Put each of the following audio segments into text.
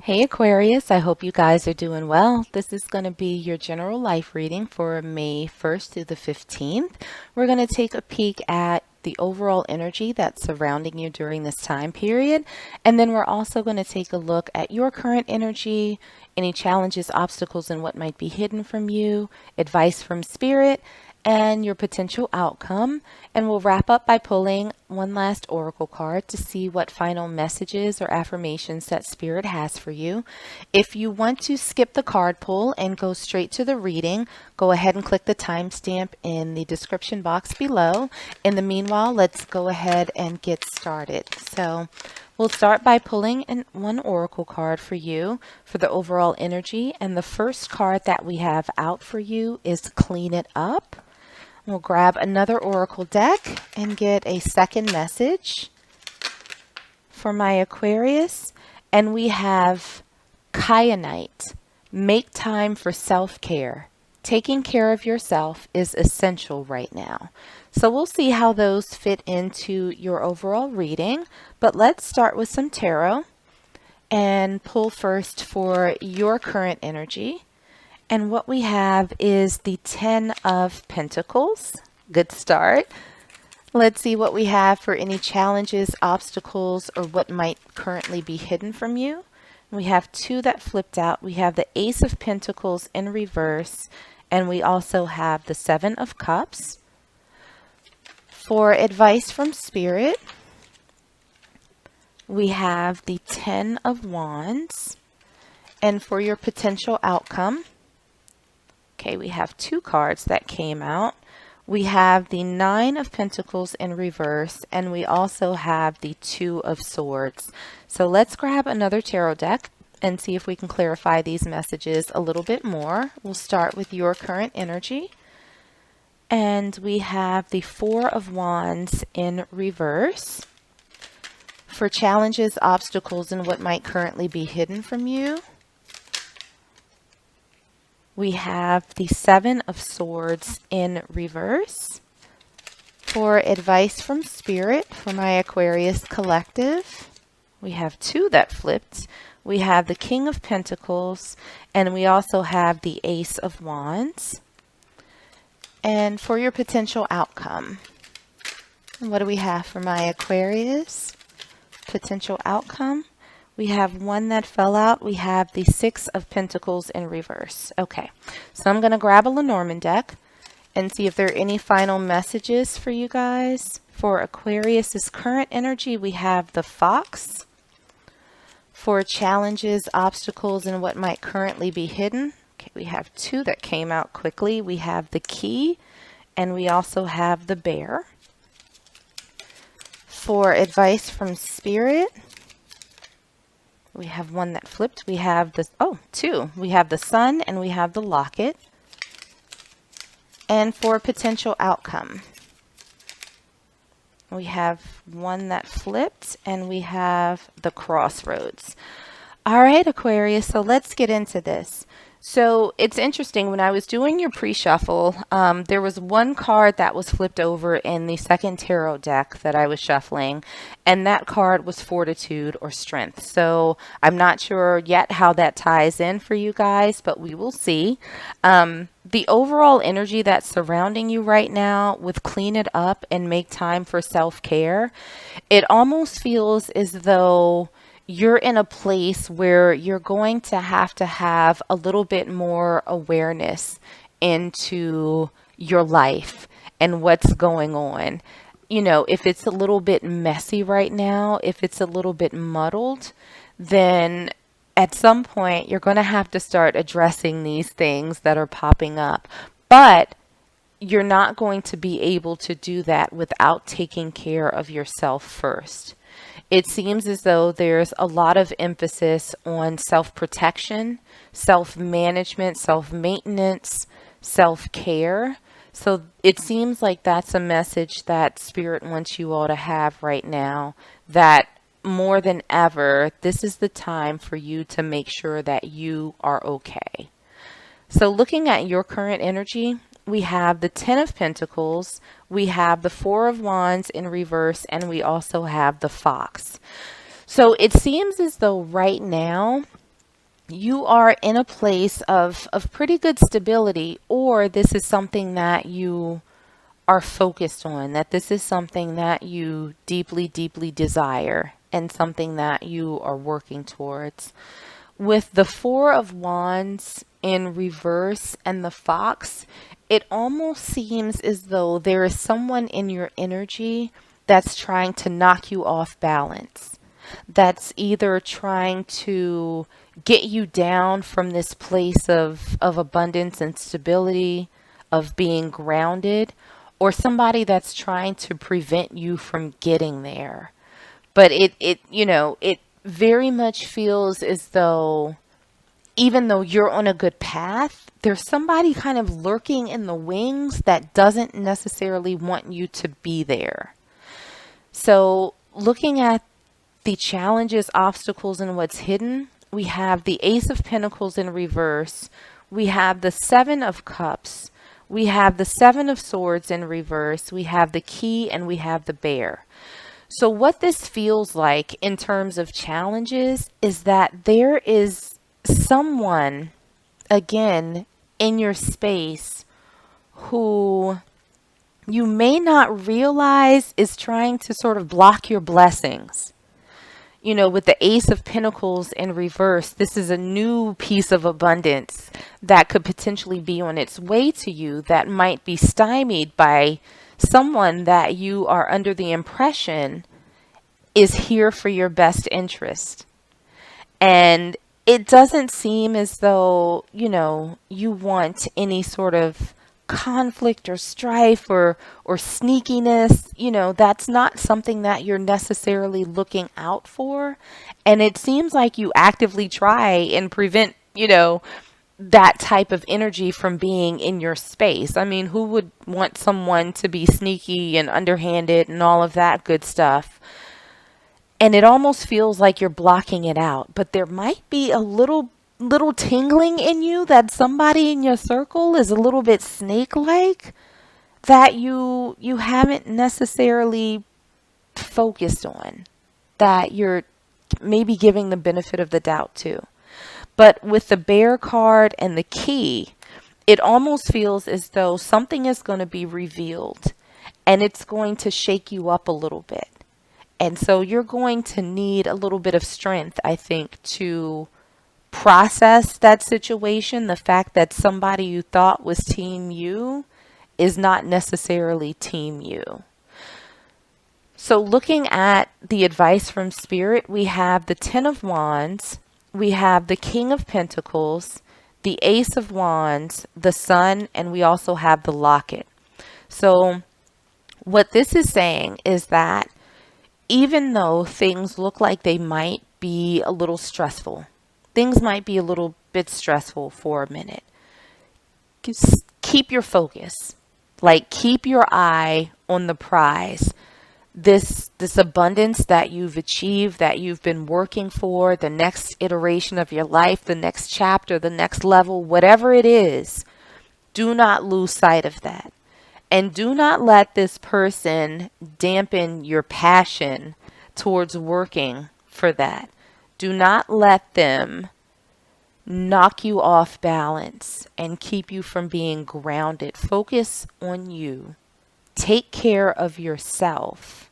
Hey Aquarius, I hope you guys are doing well. This is going to be your general life reading for May 1st through the 15th. We're going to take a peek at the overall energy that's surrounding you during this time period. And then we're also going to take a look at your current energy, any challenges, obstacles, and what might be hidden from you, advice from spirit, and your potential outcome. And we'll wrap up by pulling one last oracle card to see what final messages or affirmations that spirit has for you. If you want to skip the card pull and go straight to the reading, go ahead and click the timestamp in the description box below. In the meanwhile, let's go ahead and get started. So we'll start by pulling one oracle card for you for the overall energy. And the first card that we have out for you is Clean It Up. We'll grab another oracle deck and get a second message for my Aquarius. And we have Kyanite. Make time for self-care. Taking care of yourself is essential right now. So we'll see how those fit into your overall reading. But let's start with some tarot and pull first for your current energy. And what we have is the 10 of Pentacles. Good start. Let's see what we have for any challenges, obstacles, or what might currently be hidden from you. We have two that flipped out. We have the Ace of Pentacles in reverse, and we also have the 7 of Cups. For advice from Spirit, we have the 10 of Wands. And for your potential outcome, okay, we have two cards that came out. We have the 9 of Pentacles in reverse, and we also have the 2 of Swords. So let's grab another tarot deck and see if we can clarify these messages a little bit more. We'll start with your current energy. And we have the 4 of Wands in reverse. For challenges, obstacles, and what might currently be hidden from you, we have the 7 of Swords in reverse. For advice from Spirit for my Aquarius collective, we have two that flipped. We have the King of Pentacles, and we also have the Ace of Wands. And for your potential outcome, what do we have for my Aquarius? Potential outcome. We have one that fell out. We have the 6 of Pentacles in reverse. Okay, so I'm going to grab a Lenormand deck and see if there are any final messages for you guys. For Aquarius's current energy, we have the Fox. For challenges, obstacles, and what might currently be hidden, okay, we have two that came out quickly. We have the Key, and we also have the Bear. For advice from Spirit, we have one that flipped. We have this, two. We have the Sun and we have the Locket. And for potential outcome, we have one that flipped and we have the Crossroads. All right, Aquarius, so let's get into this. So it's interesting, when I was doing your pre-shuffle, there was one card that was flipped over in the second tarot deck that I was shuffling, and that card was Fortitude or Strength. So I'm not sure yet how that ties in for you guys, but we will see. The overall energy that's surrounding you right now with Clean It Up and Make Time for Self-Care, it almost feels as though you're in a place where you're going to have a little bit more awareness into your life and what's going on. You know, if it's a little bit messy right now, if it's a little bit muddled, then at some point you're going to have to start addressing these things that are popping up. But you're not going to be able to do that without taking care of yourself first. It seems as though there's a lot of emphasis on self-protection, self-management, self-maintenance, self-care. So it seems like that's a message that Spirit wants you all to have right now, that more than ever, this is the time for you to make sure that you are okay. So looking at your current energy, we have the 10 of Pentacles, we have the 4 of Wands in reverse, and we also have the Fox. So it seems as though right now you are in a place of pretty good stability, or this is something that you are focused on, that this is something that you deeply, deeply desire and something that you are working towards. With the Four of Wands in reverse and the Fox, it almost seems as though there is someone in your energy that's trying to knock you off balance, that's either trying to get you down from this place of abundance and stability, of being grounded, or somebody that's trying to prevent you from getting there. But it very much feels as though even though you're on a good path, there's somebody kind of lurking in the wings that doesn't necessarily want you to be there. So, looking at the challenges, obstacles, and what's hidden, we have the Ace of Pentacles in reverse. We have the Seven of Cups. We have the Seven of Swords in reverse. We have the Key, and we have the Bear. So what this feels like in terms of challenges is that there is someone, again, in your space who you may not realize is trying to sort of block your blessings. You know, with the Ace of Pentacles in reverse, this is a new piece of abundance that could potentially be on its way to you that might be stymied by someone that you are under the impression is here for your best interest. And it doesn't seem as though, you want any sort of conflict or strife or sneakiness. That's not something that you're necessarily looking out for. And it seems like you actively try and prevent, that type of energy from being in your space. I mean, who would want someone to be sneaky and underhanded and all of that good stuff? And it almost feels like you're blocking it out, but there might be a little tingling in you that somebody in your circle is a little bit snake-like that you haven't necessarily focused on, that you're maybe giving the benefit of the doubt to. But with the Bear card and the Key, it almost feels as though something is going to be revealed and it's going to shake you up a little bit. And so you're going to need a little bit of strength, I think, to process that situation. The fact that somebody you thought was team you is not necessarily team you. So looking at the advice from Spirit, we have the Ten of Wands, we have the King of Pentacles, the Ace of Wands, the Sun, and we also have the Locket. So what this is saying is that even though things look like they might be a little stressful, things might be a little bit stressful for a minute, just keep your focus. Like, keep your eye on the prize. This abundance that you've achieved, that you've been working for, the next iteration of your life, the next chapter, the next level, whatever it is, do not lose sight of that. And do not let this person dampen your passion towards working for that. Do not let them knock you off balance and keep you from being grounded. Focus on you. Take care of yourself.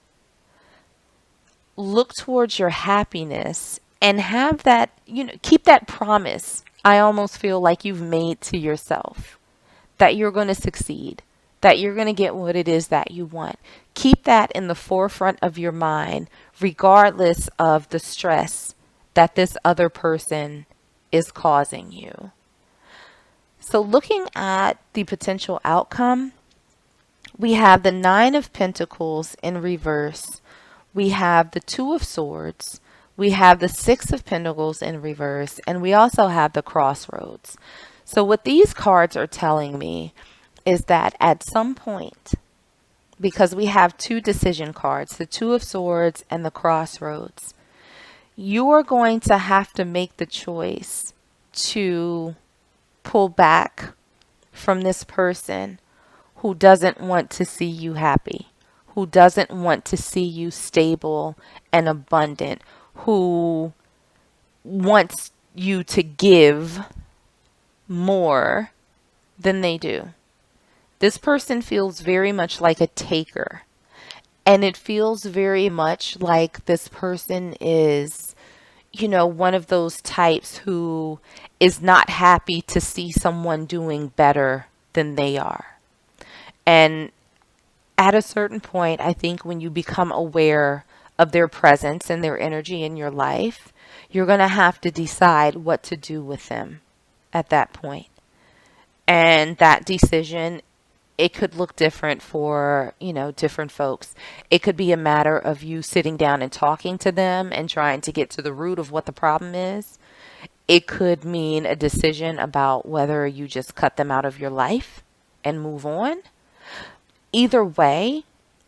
Look towards your happiness and have that, keep that promise. I almost feel like you've made to yourself that you're going to succeed, that you're going to get what it is that you want. Keep that in the forefront of your mind, regardless of the stress that this other person is causing you. So looking at the potential outcome, we have the Nine of Pentacles in reverse. We have the Two of Swords. We have the Six of Pentacles in reverse. And we also have the Crossroads. So what these cards are telling me is that at some point, because we have two decision cards, the Two of Swords and the Crossroads, you are going to have to make the choice to pull back from this person who doesn't want to see you happy, who doesn't want to see you stable and abundant, who wants you to give more than they do. This person feels very much like a taker. And it feels very much like this person is, one of those types who is not happy to see someone doing better than they are. And at a certain point, I think when you become aware of their presence and their energy in your life, you're going to have to decide what to do with them at that point. And that decision, it could look different for, different folks. It could be a matter of you sitting down and talking to them and trying to get to the root of what the problem is. It could mean a decision about whether you just cut them out of your life and move on. Either way,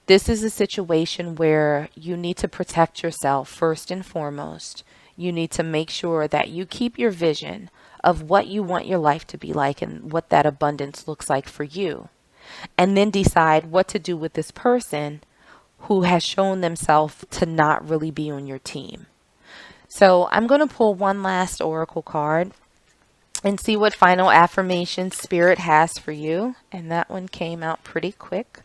this is a situation where you need to protect yourself first and foremost. You need to make sure that you keep your vision of what you want your life to be like and what that abundance looks like for you. And then decide what to do with this person who has shown themselves to not really be on your team. So I'm going to pull one last oracle card and see what final affirmation Spirit has for you. And that one came out pretty quick.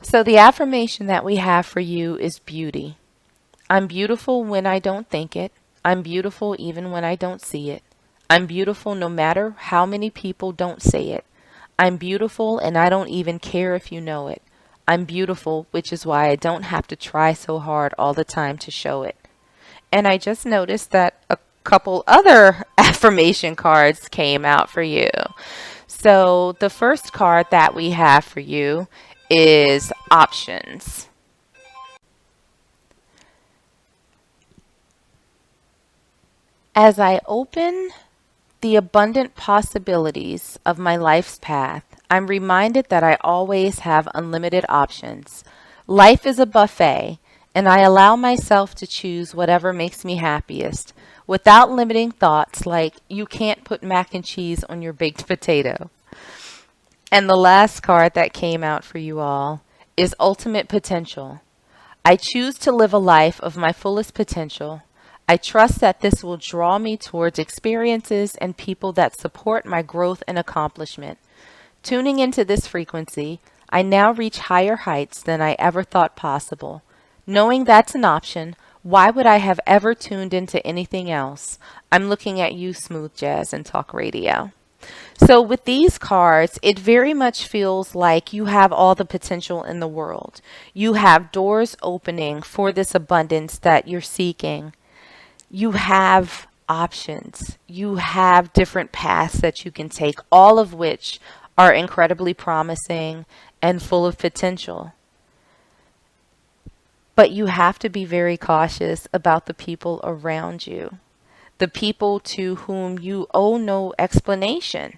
So the affirmation that we have for you is beauty. I'm beautiful when I don't think it. I'm beautiful even when I don't see it. I'm beautiful no matter how many people don't say it. I'm beautiful and I don't even care if you know it. I'm beautiful, which is why I don't have to try so hard all the time to show it. And I just noticed that a couple other affirmation cards came out for you. So the first card that we have for you is options. As I open the abundant possibilities of my life's path, I'm reminded that I always have unlimited options. Life is a buffet, and I allow myself to choose whatever makes me happiest, without limiting thoughts like, you can't put mac and cheese on your baked potato. And the last card that came out for you all is ultimate potential. I choose to live a life of my fullest potential. I trust that this will draw me towards experiences and people that support my growth and accomplishment. Tuning into this frequency, I now reach higher heights than I ever thought possible. Knowing that's an option, why would I have ever tuned into anything else? I'm looking at you, Smooth Jazz and Talk Radio. So with these cards, it very much feels like you have all the potential in the world. You have doors opening for this abundance that you're seeking. You have options. You have different paths that you can take, all of which are incredibly promising and full of potential. But you have to be very cautious about the people around you, the people to whom you owe no explanation.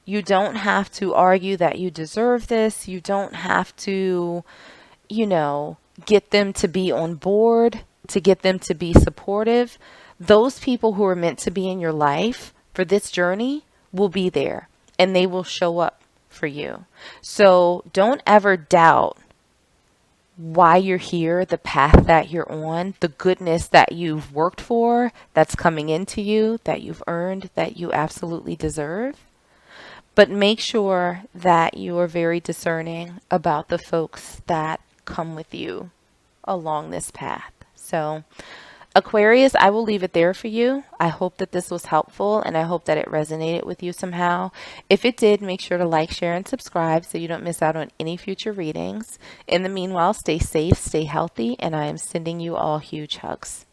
You don't have to argue that you deserve this. You don't have to, get them to be on board, to get them to be supportive. Those people who are meant to be in your life for this journey will be there and they will show up for you. So don't ever doubt why you're here, the path that you're on, the goodness that you've worked for, that's coming into you, that you've earned, that you absolutely deserve. But make sure that you are very discerning about the folks that come with you along this path. So Aquarius, I will leave it there for you. I hope that this was helpful and I hope that it resonated with you somehow. If it did, make sure to like, share, and subscribe so you don't miss out on any future readings. In the meanwhile, stay safe, stay healthy, and I am sending you all huge hugs.